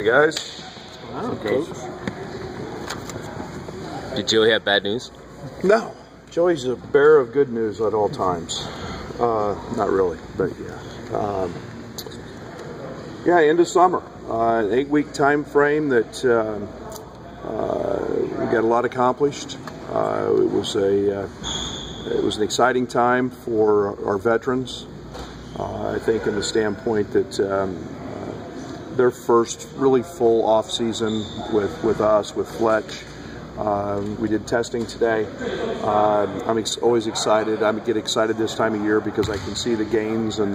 Hey guys. Okay. Did Joey have bad news? No. Joey's a bearer of good news at all times. Not really, but yeah. Yeah, end of summer. An 8-week time frame that we got a lot accomplished. It was an exciting time for our veterans. I think in the standpoint that their first really full off season with us, with Fletch. We did testing today. I'm always excited. I get excited this time of year because I can see the gains and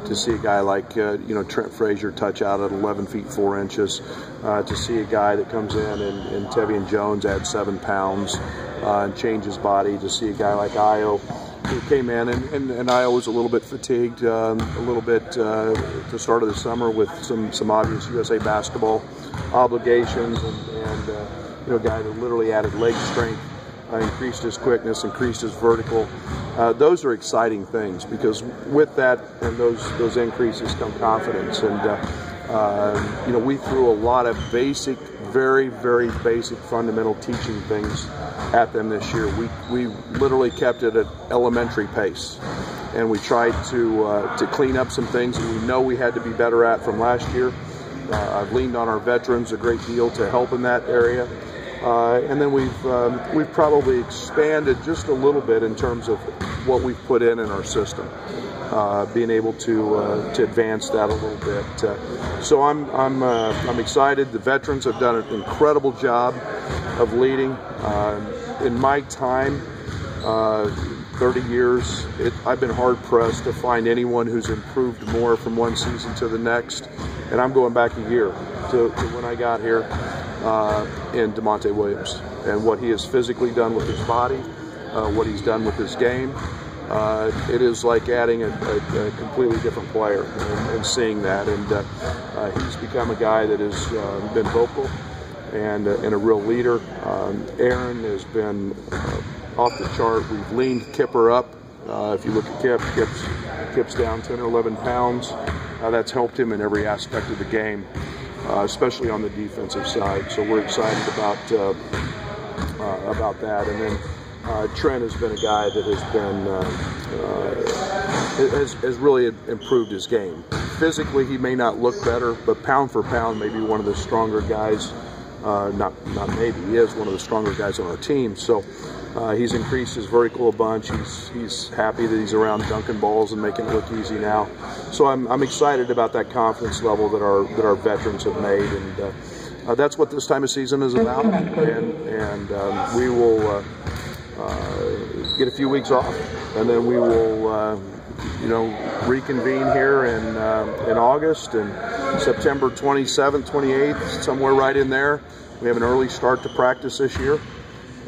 to see a guy like Trent Frazier touch out at 11 feet 4 inches, to see a guy that comes in and Tevian Jones add 7 pounds and change his body, to see a guy like Io who came in and Io was a little bit fatigued, a little bit at the start of the summer with some obvious USA basketball obligations, and a guy that literally added leg strength, increased his quickness, increased his vertical. Those are exciting things because with that and those increases come confidence. And we threw a lot of basic, very, very basic fundamental teaching things at them this year. We literally kept it at elementary pace, and we tried to clean up some things that we know we had to be better at from last year. I've leaned on our veterans a great deal to help in that area. And then we've probably expanded just a little bit in terms of what we've put in our system, being able to advance that a little bit. So I'm excited. The veterans have done an incredible job of leading. In my time, 30 years, I've been hard pressed to find anyone who's improved more from one season to the next. And I'm going back a year to when I got here. In DeMonte Williams and what he has physically done with his body, what he's done with his game. It is like adding a completely different player and seeing that. And he's become a guy that has been vocal and a real leader. Aaron has been off the chart. We've leaned Kipper up. If you look at Kip's down 10 or 11 pounds. That's helped him in every aspect of the game. Especially on the defensive side, so we're excited about that. And then Trent has been a guy that has really improved his game. Physically, he may not look better, but pound for pound, maybe one of the stronger guys. Not maybe, he is one of the stronger guys on our team. So he's increased his vertical a bunch. He's happy that he's around dunking balls and making it look easy now. So I'm excited about that confidence level that our veterans have made, and that's what this time of season is about. And we will get a few weeks off, and then we will reconvene here in August, and September 27th, 28th, somewhere right in there. We have an early start to practice this year,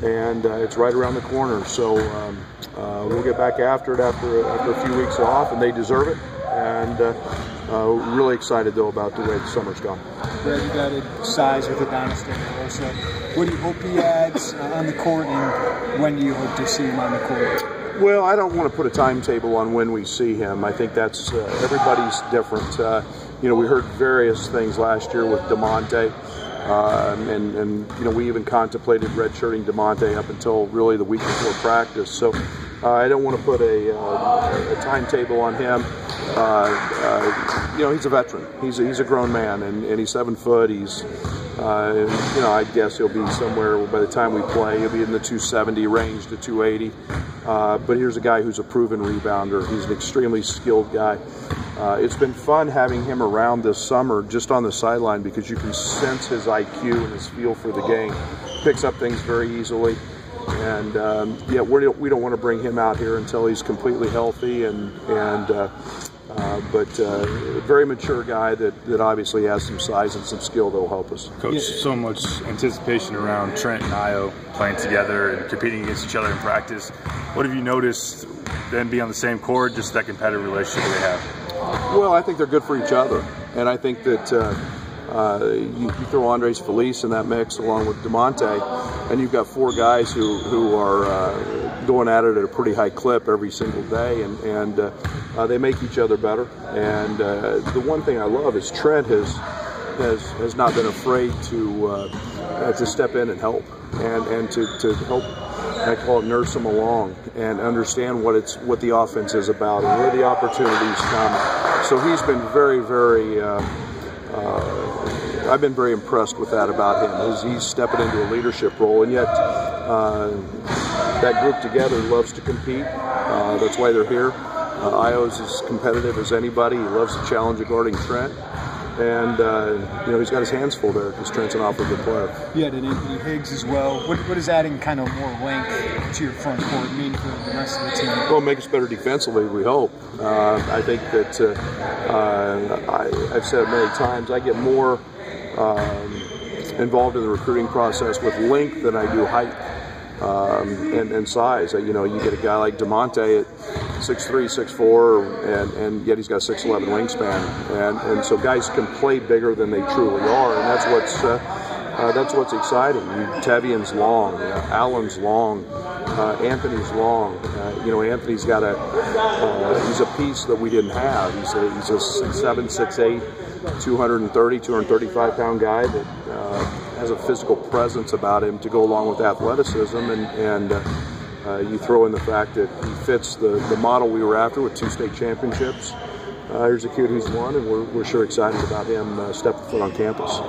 and it's right around the corner. So we'll get back after it after a few weeks off, and they deserve it. And really excited though about the way the summer's gone. Yeah, you've added size with Adonis there also. What do you hope he adds on the court, and when do you hope to see him on the court? Well, I don't want to put a timetable on when we see him. I think that's everybody's different. We heard various things last year with DeMonte, and we even contemplated redshirting DeMonte up until really the week before practice. So I don't want to put a timetable on him. He's a veteran. He's a grown man, and he's 7 foot. He's I guess he'll be somewhere by the time we play. He'll be in the 270 range to 280. But here's a guy who's a proven rebounder. He's an extremely skilled guy. It's been fun having him around this summer just on the sideline because you can sense his IQ and his feel for the game. Picks up things very easily. And we don't want to bring him out here until he's completely healthy but a very mature guy that obviously has some size and some skill that will help us. Coach, so much anticipation around Trent and Io playing together and competing against each other in practice. What have you noticed them be on the same court, just that competitive relationship they have? Well, I think they're good for each other, and I think that You throw Andres Feliz in that mix along with DeMonte, and you've got 4 guys who are going at it at a pretty high clip every single day, and they make each other better. And the one thing I love is Trent has not been afraid to step in and help, and to help. I call it nurse them along and understand what the offense is about and where the opportunities come. So he's been very. I've been very impressed with that about him. He's stepping into a leadership role, and yet that group together loves to compete. That's why they're here. Io's as competitive as anybody. He loves the challenge of guarding Trent. And, he's got his hands full there because Trent's an awfully good player. You had an Anthony Higgs as well. What does adding kind of more length to your front court mean for the rest of the team? Well, make us better defensively, we hope. I think that I've said it many times, I get more involved in the recruiting process with length than I do height and size. You get a guy like DeMonte at 6'3", 6'4", and yet he's got a 6'11" wingspan, and so guys can play bigger than they truly are, and that's what's exciting. Tevian's long, Allen's long, Anthony's long. Anthony's got he's a piece that we didn't have. He's a 7', 6'8", 230, 235 pound guy that has a physical presence about him to go along with athleticism, and you throw in the fact that he fits the model we were after with 2 state championships. Here's a kid who's won, and we're sure excited about him stepping foot on campus.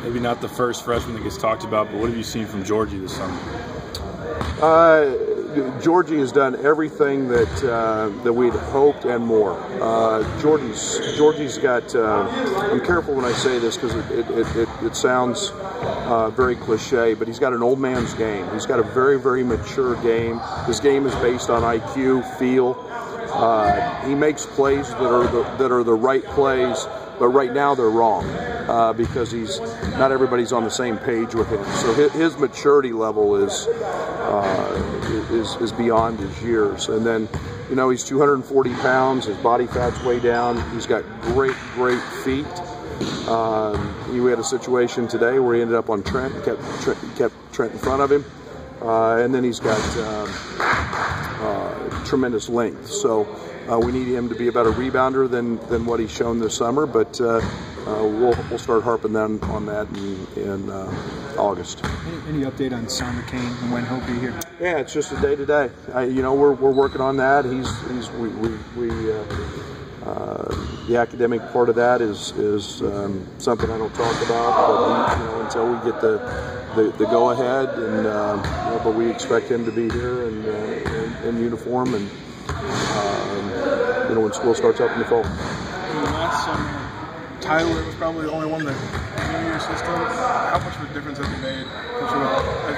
Maybe not the first freshman that gets talked about, but what have you seen from Georgie this summer? Georgie has done everything that we'd hoped and more. Georgie's got. I'm careful when I say this because it sounds very cliche, but he's got an old man's game. He's got a very mature game. His game is based on IQ, feel. He makes plays that are the right plays, but right now they're wrong because not everybody's on the same page with him. So his maturity level is beyond his years. And then, he's 240 pounds. His body fat's way down. He's got great feet. We had a situation today where he ended up on Trent. He kept Trent in front of him. And then he's got tremendous length. So we need him to be a better rebounder than what he's shown this summer. But we'll start harping on that in August. Any update on Summer Kane and when he'll be here? Yeah, it's just a day to day. We're working on that. The academic part of that is something I don't talk about, but until we get the go ahead, and but we expect him to be here in uniform, and when school starts up in the fall. Last summer, Tyler was probably the only one that knew your system. How much of a difference have you made? As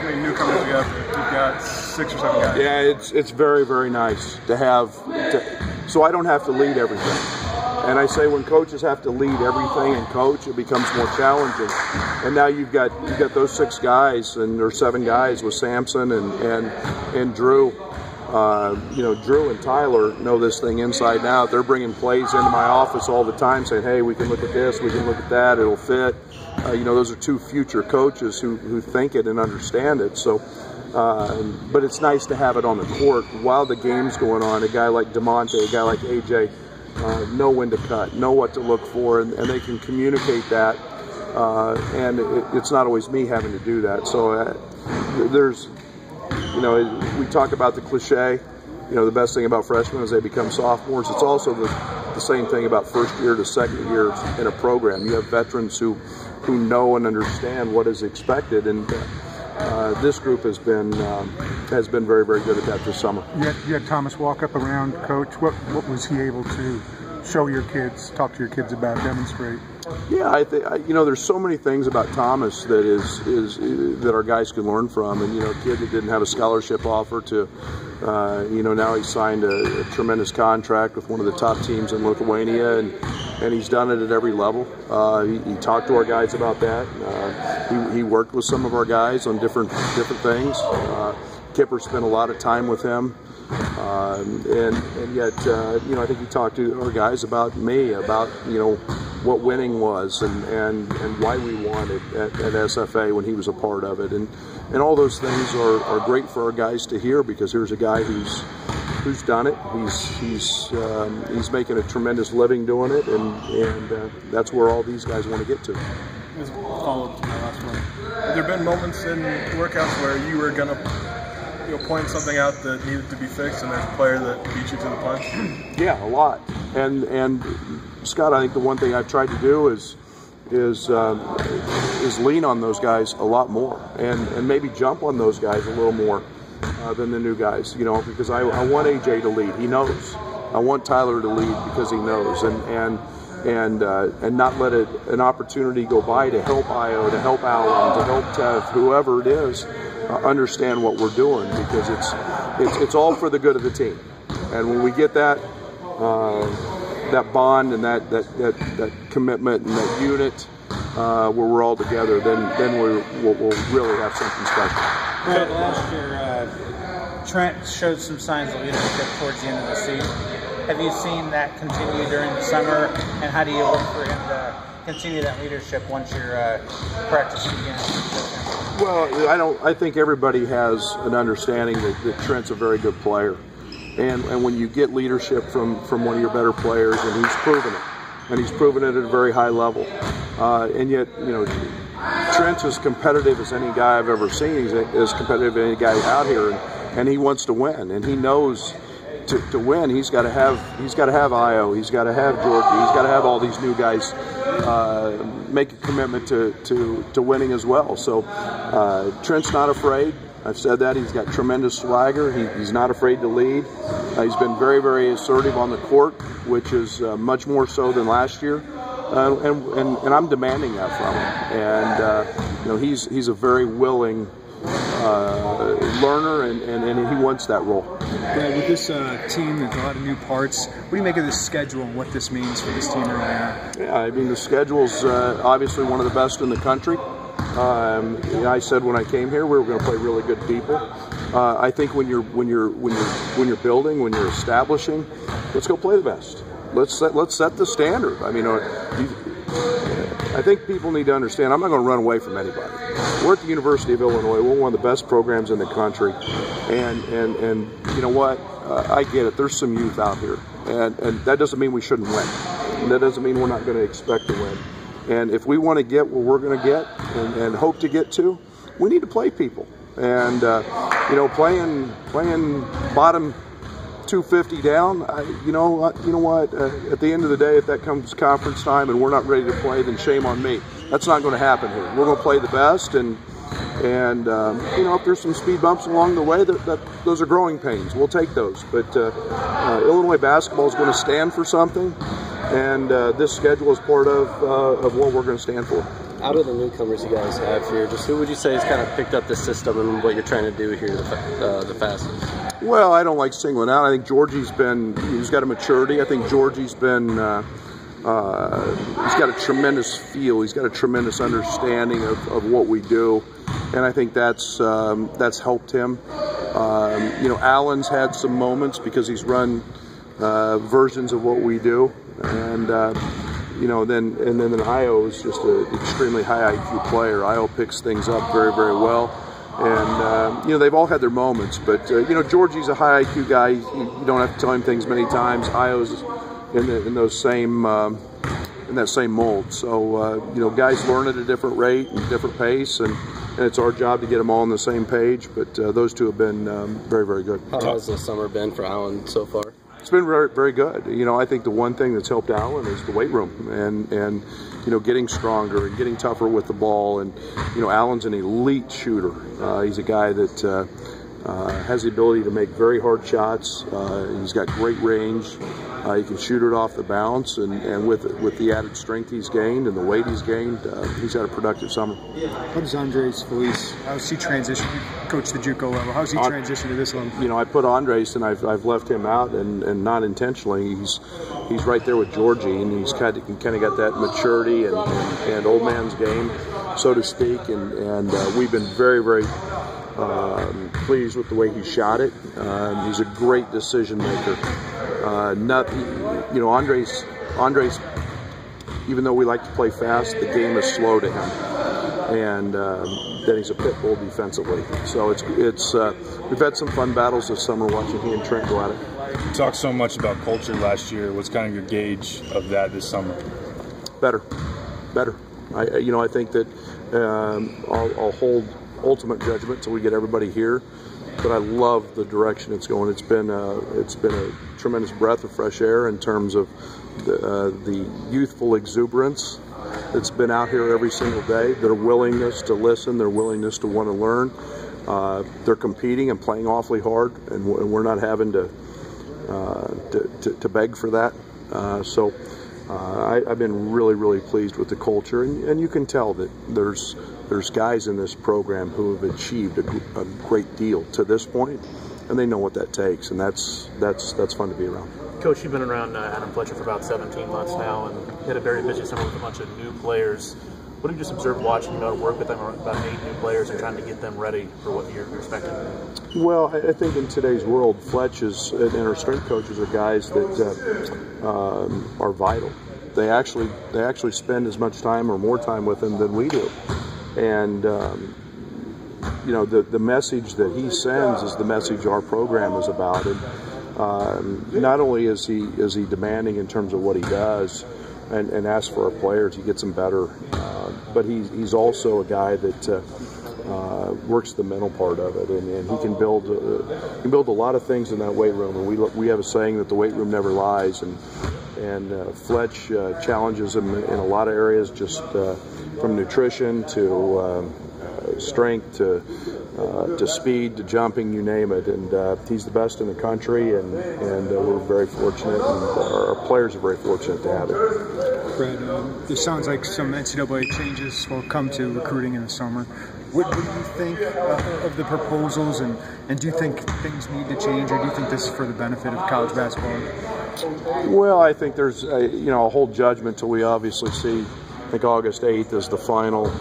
many newcomers you have, you've got 6 or 7 guys. Yeah, it's very nice to have, so I don't have to lead everything. And I say when coaches have to lead everything and coach, it becomes more challenging. And now you've got those 6 guys or 7 guys with Samson and Drew. Drew and Tyler know this thing inside and out. They're bringing plays into my office all the time saying, hey, we can look at this, we can look at that, it'll fit. Those are 2 future coaches who think it and understand it. So, but it's nice to have it on the court while the game's going on. A guy like DeMonte, a guy like AJ, know when to cut, know what to look for, and they can communicate that. And it's not always me having to do that. So there's, we talk about the cliche, the best thing about freshmen is they become sophomores. It's also the same thing about first year to second year in a program. You have veterans who know and understand what is expected, and this group has been very good at that this summer. You had Thomas walk up around, Coach. What was he able to show your kids, talk to your kids about, demonstrate? Yeah, I think there's so many things about Thomas that our guys can learn from, and a kid that didn't have a scholarship offer to, now he's signed a tremendous contract with one of the top teams in Lithuania, and he's done it at every level. He talked to our guys about that. He worked with some of our guys on different things. Kipper spent a lot of time with him. And yet, I think he talked to our guys about me, about, what winning was and why we won at SFA when he was a part of it, and all those things are great for our guys to hear, because here's a guy who's done it. He's making a tremendous living doing it, and that's where all these guys want to get to. As a follow-up to my last one, have there been moments in workouts where you were gonna point something out that needed to be fixed, and there's a player that beat you to the punch? Yeah, a lot. And Scott, I think the one thing I've tried to do is lean on those guys a lot more, and maybe jump on those guys a little more than the new guys. Because I want AJ to lead. He knows. I want Tyler to lead because he knows, and not let an opportunity go by to help Io, to help Alan, to help Tev, whoever it is, understand what we're doing, because it's all for the good of the team. And when we get that bond and that commitment and that unit where we're all together, then we'll really have something special. Brett, last year Trent showed some signs of leadership towards the end of the season. Have you seen that continue during the summer, and how do you look for him to continue that leadership once your practice begins? Well, I think everybody has an understanding that Trent's a very good player, and when you get leadership from one of your better players, and he's proven it, and he's proven it at a very high level, and yet Trent's as competitive as any guy I've ever seen. He's as competitive as any guy out here, and he wants to win, and he knows. To win, he's got to have Io, he's got to have Georgie, he's got to have all these new guys make a commitment to winning as well. So Trent's not afraid. I've said that. He's got tremendous swagger. He's not afraid to lead. He's been very, very assertive on the court, which is much more so than last year. And I'm demanding that from him. And he's a very willing learner, and he wants that role. Yeah, with this team, there's a lot of new parts. What do you make of this schedule and what this means for this team right now? Yeah, I mean, the schedule's obviously one of the best in the country. I said when I came here we were going to play really good people. I think when you're building, when you're establishing, let's go play the best. Let's set the standard. I mean, I think people need to understand, I'm not going to run away from anybody. We're at the University of Illinois. We're one of the best programs in the country. And you know what? I get it. There's some youth out here. And that doesn't mean we shouldn't win. And that doesn't mean we're not going to expect to win. And if we want to get where we're going to get and hope to get to, we need to play people. And, playing bottom 250 down, you know what? At the end of the day, if that comes conference time and we're not ready to play, then shame on me. That's not going to happen here. We're going to play the best, and if there's some speed bumps along the way, those are growing pains. We'll take those. But Illinois basketball is going to stand for something, and this schedule is part of what we're going to stand for. Out of the newcomers you guys have here, just who would you say has kind of picked up the system and what you're trying to do here the fastest? Well, I don't like singling out. I think Georgie's he's got a maturity. I think Georgie's he's got a tremendous feel. He's got a tremendous understanding of what we do, and I think that's helped him. Alan's had some moments because he's run versions of what we do, and then Io is just an extremely high IQ player. Io picks things up very, very well. And, they've all had their moments. But, Georgie's a high IQ guy. You don't have to tell him things many times. Io's in that same mold. So, guys learn at a different rate and different pace. And it's our job to get them all on the same page. But those two have been very, very good. How has the summer been for Alan so far? It's been very, very good. I think the one thing that's helped Alan is the weight room and getting stronger and getting tougher with the ball. And, Alan's an elite shooter. He's a guy that has the ability to make very hard shots. He's got great range. He can shoot it off the bounce, and with the added strength he's gained and the weight he's gained, he's had a productive summer. What is Andres Feliz? How does he transition? Coach the JUCO level. How does he transition to this level? I put Andres, and I've left him out, and not intentionally. He's right there with Georgie, and he's kind of got that maturity and old man's game, so to speak. And we've been very, very pleased with the way he shot it. He's a great decision maker. Andres even though we like to play fast, the game is slow to him, and then he's a pit bull defensively. So we've had some fun battles this summer watching he and Trent go at it. You talked so much about culture last year. What's kind of your gauge of that this summer? Better. I think that I'll hold ultimate judgment till we get everybody here. But I love the direction it's going. It's been a tremendous breath of fresh air in terms of the youthful exuberance that's been out here every single day. Their willingness to listen, their willingness to want to learn. They're competing and playing awfully hard, and we're not having to beg for that. So I've been really pleased with the culture, and you can tell that there's guys in this program who have achieved a great deal to this point, and they know what that takes, and that's fun to be around. Coach, you've been around Adam Fletcher for about 17 months now, and had a very busy summer with a bunch of new players. What have you just observed watching work with them, about 8 new players, and trying to get them ready for what you're expecting? Well, I think in today's world, Fletch and our strength coaches are guys that are vital. They actually spend as much time or more time with them than we do. And the message that he sends is the message our program is about. And not only is he demanding in terms of what he does and asks for our players, he gets them better. But he's also a guy that works the mental part of it, and he can build a lot of things in that weight room. And we have a saying that the weight room never lies, and Fletch challenges him in a lot of areas, just from nutrition to strength to speed to jumping, you name it. And he's the best in the country, and we're very fortunate, and our players are very fortunate to have it. Brad, this sounds like some NCAA changes will come to recruiting in the summer. What do you think of the proposals, and do you think things need to change, or do you think this is for the benefit of college basketball? Well, I think there's a whole judgment till we obviously see. I think August 8th is the final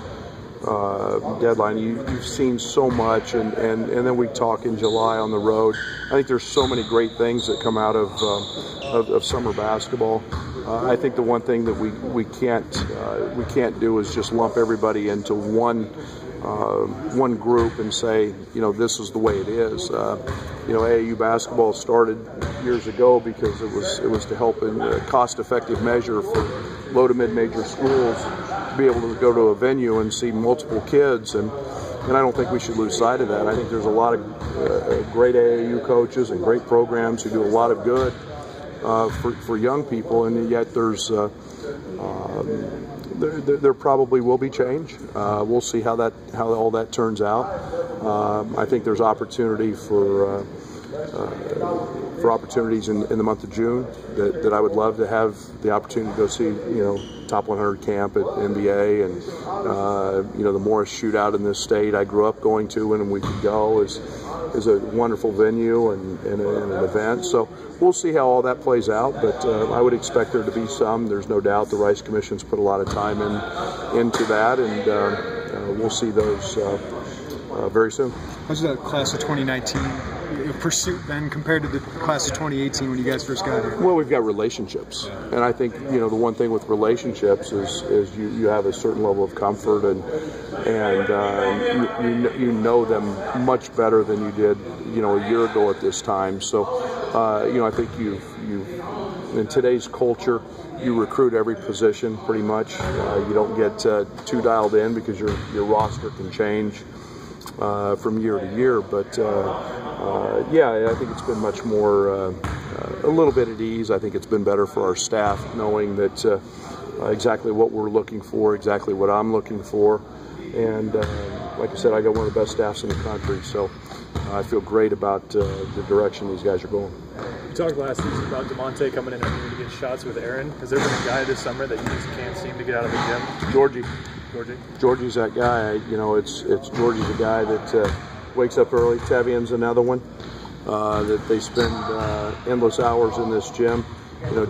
deadline. You've seen so much, and then we talk in July on the road. I think there's so many great things that come out of summer basketball. I think the one thing that we can't do is just lump everybody into one group and say, this is the way it is. AAU basketball started years ago because it was to help in a cost-effective measure for low to mid-major schools to be able to go to a venue and see multiple kids, and I don't think we should lose sight of that. I think there's a lot of great AAU coaches and great programs who do a lot of good for young people, and yet there probably will be change. We'll see how all that turns out. I think there's opportunity for opportunities in the month of June that I would love to have the opportunity to go see, top 100 camp at NBA, and the Morris Shootout in this state I grew up going to when we could go is a wonderful venue and an event. So we'll see how all that plays out, but I would expect there to be some. There's no doubt the Rice Commission's put a lot of time into that, and we'll see those very soon. How's the class of 2019 pursuit then compared to the class of 2018 when you guys first got here? Well, we've got relationships, and I think the one thing with relationships is you have a certain level of comfort, and you know them much better than you did a year ago at this time. So I think you in today's culture, you recruit every position pretty much. You don't get too dialed in because your roster can change from year to year, but I think it's been much more a little bit at ease. I think it's been better for our staff knowing that exactly what we're looking for, exactly what I'm looking for, and like I said, I got one of the best staffs in the country, so I feel great about the direction these guys are going. You talked last season about DeMonte coming in and to get shots with Aaron. Has there been a guy this summer that you just can't seem to get out of the gym? Georgie's that guy. It's Georgie's a guy that wakes up early. Tevian's another one that they spend endless hours in this gym.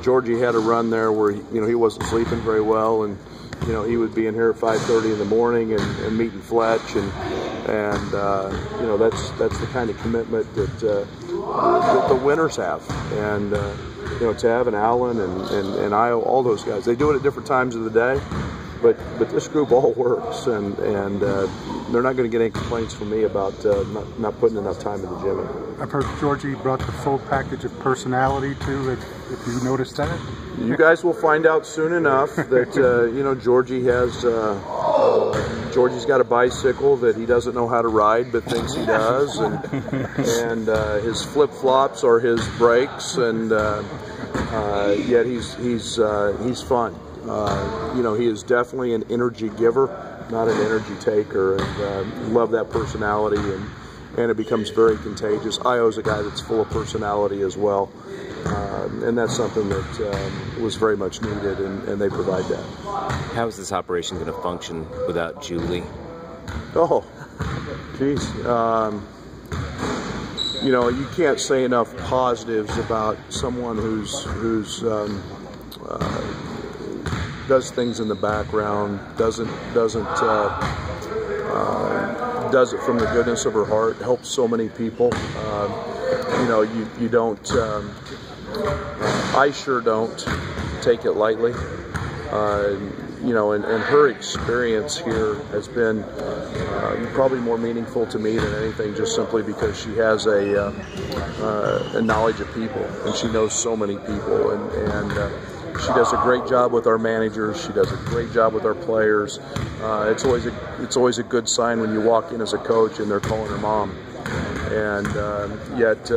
Georgie had a run there where he wasn't sleeping very well, and he would be in here at 5:30 in the morning and meeting Fletch, and that's the kind of commitment that the winners have, and Tev and Alan and Io, all those guys, they do it at different times of the day. But this group all works, and they're not going to get any complaints from me about not putting enough time in the gym. I've heard Georgie brought the full package of personality too. If you noticed that, you guys will find out soon enough that Georgie's got a bicycle that he doesn't know how to ride but thinks he does, and his flip flops are his brakes, and yet he's fun. He is definitely an energy giver, not an energy taker, and love that personality, and it becomes very contagious. Io's a guy that's full of personality as well, and that's something that was very much needed, and they provide that. How is this operation going to function without Julie? Oh, geez. You can't say enough positives about someone who's does things in the background, does it from the goodness of her heart, helps so many people. You don't, I sure don't take it lightly. And her experience here has been probably more meaningful to me than anything, just simply because she has a knowledge of people, and she knows so many people, and she does a great job with our managers. She does a great job with our players. It's always a good sign when you walk in as a coach and they're calling her mom. And yet,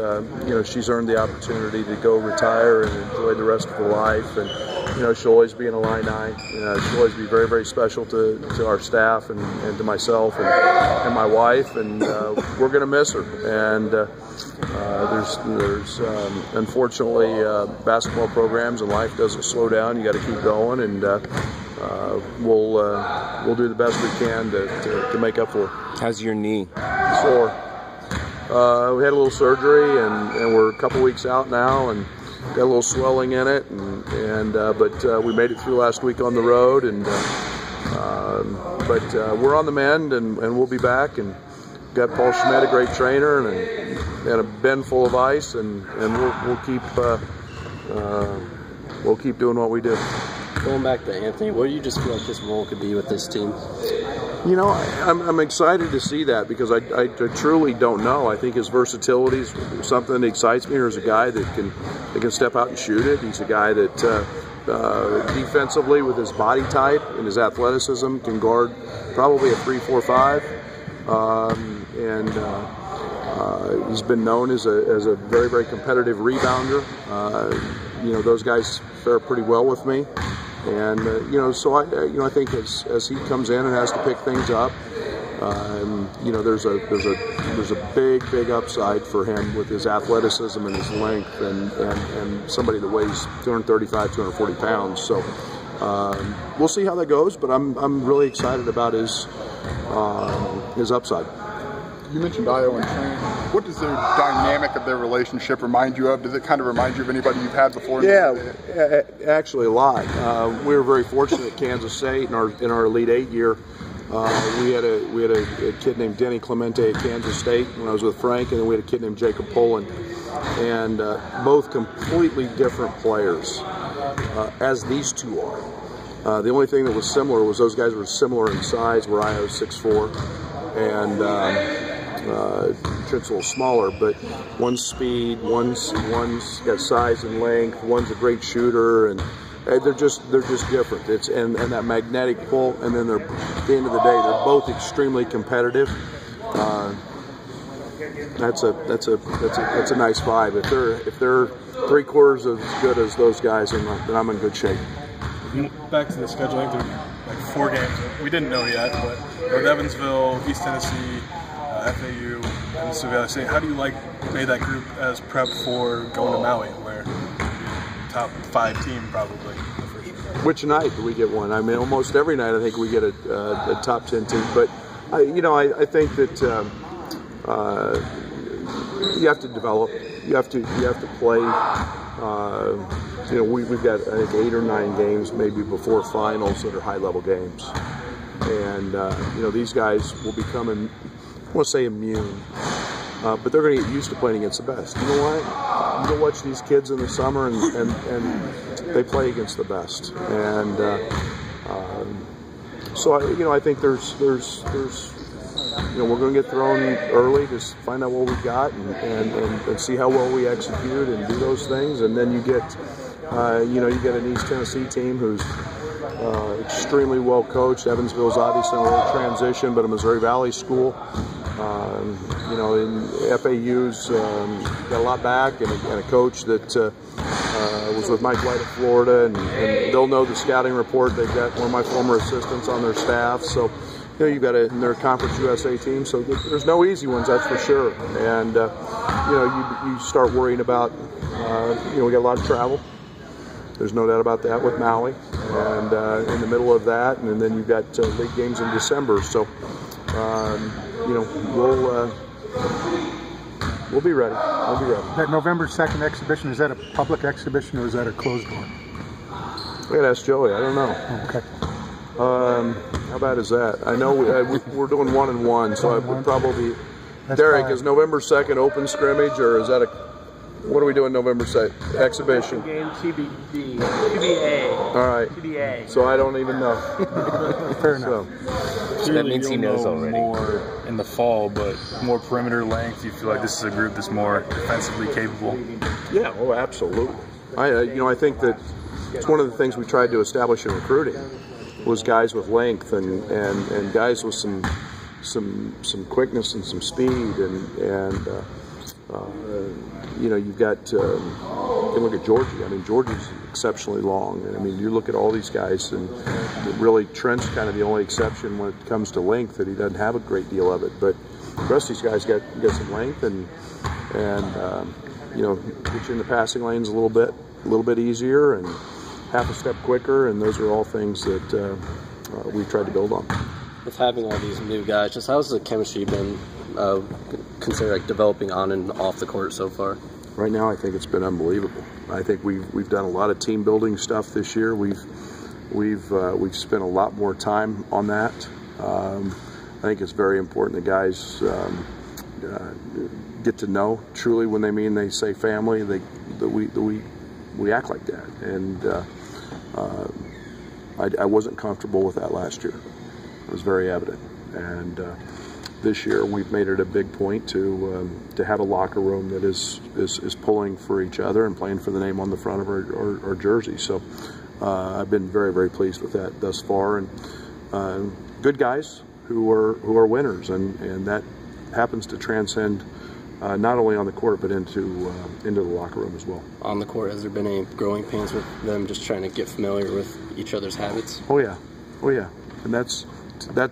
she's earned the opportunity to go retire and enjoy the rest of her life. And she'll always be an Illini. She'll always be very, very special to our staff and to myself and my wife. And we're going to miss her. And there's unfortunately basketball programs and life doesn't slow down. You got to keep going, and we'll do the best we can to make up for it. How's your knee? Sore. We had a little surgery, and we're a couple weeks out now, and got a little swelling in it, but we made it through last week on the road, but we're on the mend, and we'll be back, and got Paul Schmidt, a great trainer, and a bin full of ice, and we'll keep doing what we do. Going back to Anthony, what do you just feel like his role could be with this team? I'm excited to see that, because I truly don't know. I think his versatility is something that excites me. There's a guy that can step out and shoot it. He's a guy that defensively, with his body type and his athleticism, can guard probably a 3-4-5. He's been known as a very, very competitive rebounder. Those guys fare pretty well with me. And so I think as he comes in and has to pick things up, there's a big upside for him with his athleticism and his length, and somebody that weighs 235, 240 pounds. So we'll see how that goes, but I'm really excited about his upside. You mentioned Io and Trent. What does the dynamic of their relationship remind you of? Does it kind of remind you of anybody you've had before? Yeah, actually a lot. We were very fortunate at Kansas State in our Elite Eight year. We had a kid named Denny Clemente at Kansas State when I was with Frank, and then we had a kid named Jacob Poland, and both completely different players, as these two are. The only thing that was similar was those guys were similar in size, where Io's 6'4", and Trent's a little smaller, but one's speed, one's got size and length, one's a great shooter, and they're just different. It's and that magnetic pull, and then at the end of the day, they're both extremely competitive. That's a nice vibe. If they're 3/4 as good as those guys, then I'm in good shape. Back to the schedule, I think there's like 4 games we didn't know yet, but with Evansville, East Tennessee, FAU, and Savannah State. How do you made that group as prep for going to Maui, where top 5 team probably? Which night do we get one? I mean, almost every night I think we get a top 10 team. But I think that you have to develop. You have to play. We've got I think 8 or 9 games maybe before finals that are high-level games, and these guys will become I won't say immune, but they're going to get used to playing against the best. You know why? You go watch these kids in the summer, and they play against the best. And so I think there's we're going to get thrown early to find out what we've got and see how well we execute and do those things, and then you get you get an East Tennessee team who's extremely well coached. Evansville's obviously in a little transition, but a Missouri Valley school. In FAU's got a lot back, and a coach that was with Mike White at Florida, and they'll know the scouting report. They've got one of my former assistants on their staff, so you've got in their Conference USA team. So there's no easy ones, that's for sure. And you start worrying about we got a lot of travel. There's no doubt about that with Maui, and in the middle of that, and then you've got league games in December. So we'll be ready. We'll be ready. That November 2nd exhibition, is that a public exhibition or is that a closed one? We gotta ask Joey. I don't know. Oh, okay. How bad is that? I know we're doing 1-1, so I would probably. That's Derek, fine. is November 2nd open scrimmage, or is that a? What are we doing November 2nd? Exhibition. Game TBA. All right. TBA. So I don't even know. Fair enough. That means he knows already. More in the fall, but more perimeter length. You feel like this is a group that's more defensively capable. Yeah. Oh, absolutely. I think that it's one of the things we tried to establish in recruiting was guys with length and guys with some quickness and some speed and you've got you can look at Georgie. I mean, Georgie's exceptionally long. I mean, you look at all these guys, and really Trent's kind of the only exception when it comes to length, that he doesn't have a great deal of it. But the rest of these guys got some length and get you in the passing lanes a little bit easier and half a step quicker, and those are all things that we've tried to build on. With having all these new guys, just how's the chemistry been considered developing on and off the court so far? Right now, I think it's been unbelievable. I think we've done a lot of team building stuff this year. We've spent a lot more time on that. I think it's very important that guys get to know truly when they say family, that we act like that. And I wasn't comfortable with that last year. It was very evident. And this year we've made it a big point to have a locker room that is pulling for each other and playing for the name on the front of our jersey. So I've been very, very pleased with that thus far, and good guys who are winners, and that happens to transcend not only on the court but into the locker room as well. On the court, has there been any growing pains with them just trying to get familiar with each other's habits? Oh yeah, and that's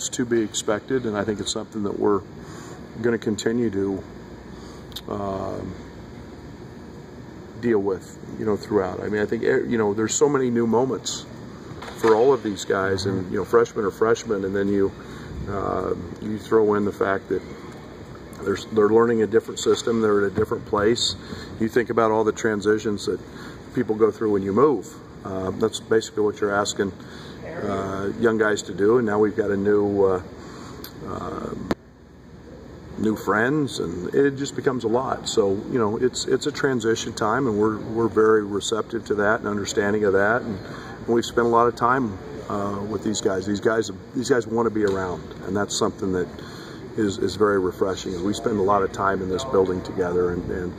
to be expected, and I think it's something that we're going to continue to deal with, throughout. I mean, I think there's so many new moments for all of these guys, and freshmen are freshmen, and then you throw in the fact that they're learning a different system, they're at a different place. You think about all the transitions that people go through when you move. That's basically what you're asking young guys to do, and now we've got a new friends, and it just becomes a lot. So it's a transition time, and we're very receptive to that and understanding of that, and we've spent a lot of time with these guys. These guys want to be around, and that's something that is very refreshing. We spend a lot of time in this building together, and